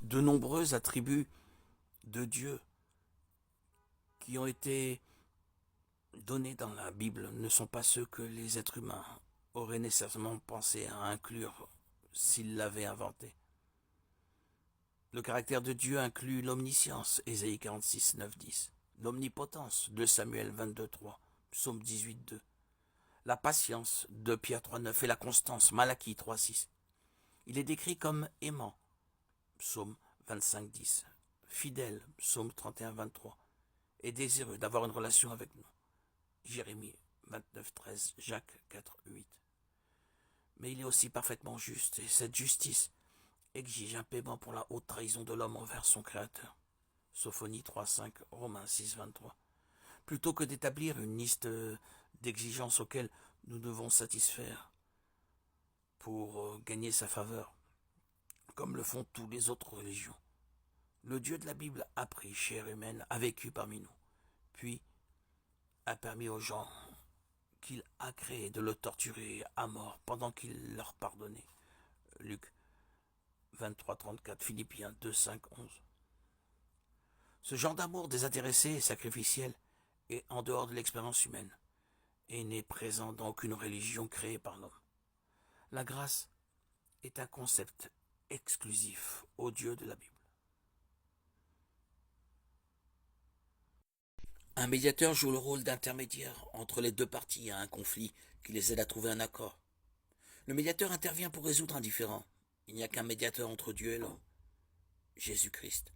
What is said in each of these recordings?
De nombreux attributs de Dieu qui ont été donnés dans la Bible ne sont pas ceux que les êtres humains auraient nécessairement pensé à inclure s'ils l'avaient inventé. Le caractère de Dieu inclut l'omniscience, Ésaïe 46, 9, 10, l'omnipotence, 2 Samuel 22, 3, Psaume 18, 2, la patience, 2 Pierre 3, 9, et la constance, Malachie 3, 6. Il est décrit comme aimant, Psaume 25, 10, fidèle, Psaume 31, 23, et désireux d'avoir une relation avec nous, Jérémie 29, 13, Jacques 4, 8. Mais il est aussi parfaitement juste, et cette justice exige un paiement pour la haute trahison de l'homme envers son Créateur. Sophonie 3, 5, Romains 6, 23. Plutôt que d'établir une liste d'exigences auxquelles nous devons satisfaire pour gagner sa faveur, comme le font toutes les autres religions, le Dieu de la Bible a pris chair humaine, a vécu parmi nous, puis a permis aux gens qu'il a créés de le torturer à mort pendant qu'il leur pardonnait. Luc 23, 34, Philippiens 2, 5, 11. Ce genre d'amour désintéressé et sacrificiel est en dehors de l'expérience humaine et n'est présent dans aucune religion créée par l'homme. La grâce est un concept exclusif au Dieu de la Bible. Un médiateur joue le rôle d'intermédiaire entre les deux parties à un conflit qui les aide à trouver un accord. Le médiateur intervient pour résoudre un différend. Il n'y a qu'un médiateur entre Dieu et l'homme, Jésus-Christ.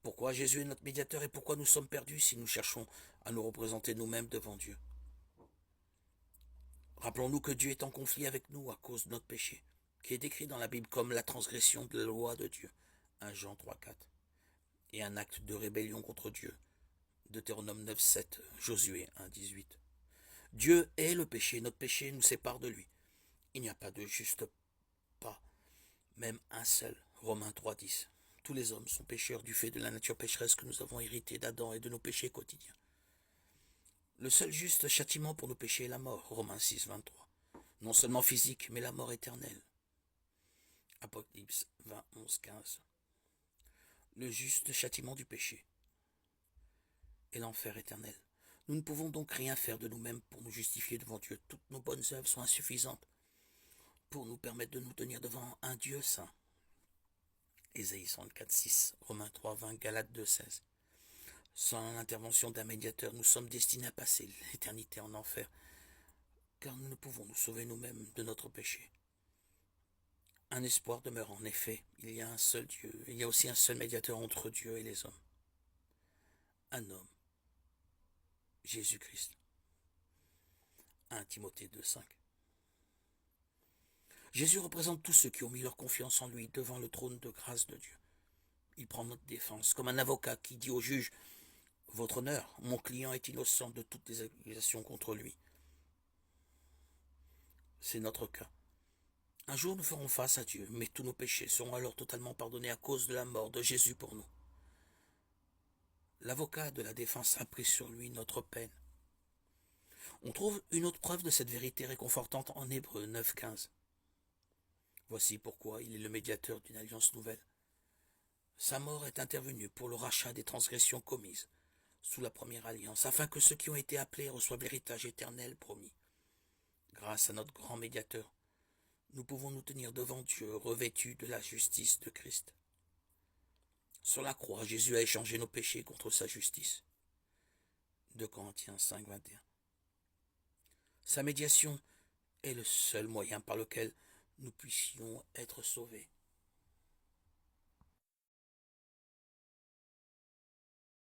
Pourquoi Jésus est notre médiateur et pourquoi nous sommes perdus si nous cherchons à nous représenter nous-mêmes devant Dieu? Rappelons-nous que Dieu est en conflit avec nous à cause de notre péché, qui est décrit dans la Bible comme la transgression de la loi de Dieu, 1 Jean 3, 4, et un acte de rébellion contre Dieu, Deutéronome 9, 7, Josué 1, 18. Dieu est le péché, notre péché nous sépare de lui. Il n'y a pas de juste pas, même un seul, Romains 3, 10. Tous les hommes sont pécheurs du fait de la nature pécheresse que nous avons héritée d'Adam et de nos péchés quotidiens. Le seul juste châtiment pour nos péchés est la mort, Romains 6, 23. Non seulement physique, mais la mort éternelle. Apocalypse 20, 11, 15. Le juste châtiment du péché est l'enfer éternel. Nous ne pouvons donc rien faire de nous-mêmes pour nous justifier devant Dieu. Toutes nos bonnes œuvres sont insuffisantes pour nous permettre de nous tenir devant un Dieu saint. Ésaïe 64, 6, Romains 3, 20, Galates 2, 16. Sans l'intervention d'un médiateur, nous sommes destinés à passer l'éternité en enfer, car nous ne pouvons nous sauver nous-mêmes de notre péché. Un espoir demeure en effet, il y a un seul Dieu, il y a aussi un seul médiateur entre Dieu et les hommes. Un homme, Jésus-Christ. 1 Timothée 2, 5. Jésus représente tous ceux qui ont mis leur confiance en lui devant le trône de grâce de Dieu. Il prend notre défense, comme un avocat qui dit au juge « Votre honneur, mon client est innocent de toutes les accusations contre lui. » C'est notre cas. Un jour nous ferons face à Dieu, mais tous nos péchés seront alors totalement pardonnés à cause de la mort de Jésus pour nous. L'avocat de la défense a pris sur lui notre peine. On trouve une autre preuve de cette vérité réconfortante en Hébreux 9, 15. Voici pourquoi il est le médiateur d'une alliance nouvelle. Sa mort est intervenue pour le rachat des transgressions commises sous la première alliance, afin que ceux qui ont été appelés reçoivent l'héritage éternel promis. Grâce à notre grand médiateur, nous pouvons nous tenir devant Dieu revêtus de la justice de Christ. Sur la croix, Jésus a échangé nos péchés contre sa justice. 2 Corinthiens 5, 21. Sa médiation est le seul moyen par lequel nous puissions être sauvés.